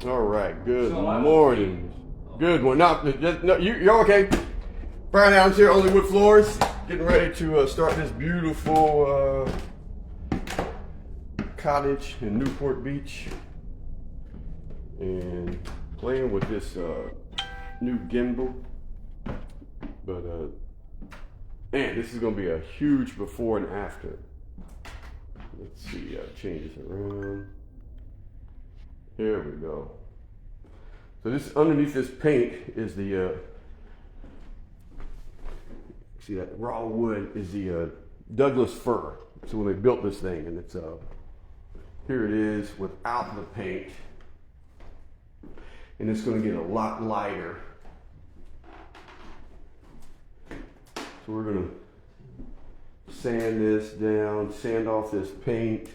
All right, good morning. Good one. No, you're okay. Brian Adams here, OnlyWoodFloors. Getting ready to start this beautiful cottage in Newport Beach. And playing with this new gimbal. But man, this is gonna be a huge before and after. Let's see, change this around. Here we go. So this, underneath this paint is the, see that raw wood is the Douglas fir. So when they built this thing, and it's, here it is without the paint. And it's gonna get a lot lighter. So we're gonna sand this down, sand off this paint.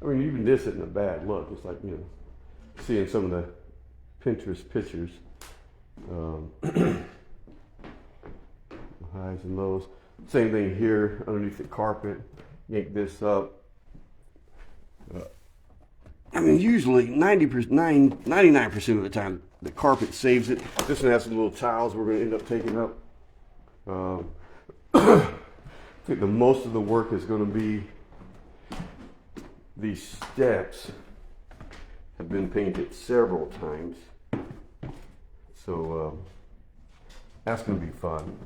I mean, even this isn't a bad look. It's like, you know, seeing some of the Pinterest pictures. Highs and lows. Same thing here underneath the carpet. Yank this up. I mean, usually 99% of the time, the carpet saves it. This one has some little tiles we're going to end up taking up. I think the most of the work is going to be these steps have been painted several times. So that's going to be fun.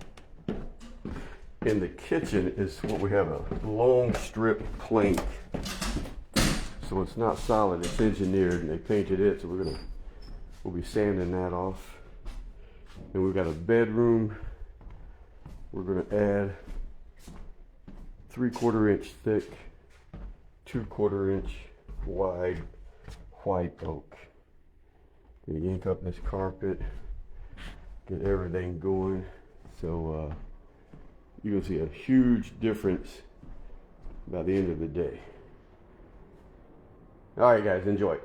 In the kitchen is what we have, a long strip plank. So it's not solid, it's engineered, and they painted it, so we'll be sanding that off. And we've got a bedroom. We're gonna add 3/4 inch thick, 2/4 inch wide white oak. You yank up this carpet, get everything going. So you're gonna see a huge difference by the end of the day. All right, guys, enjoy.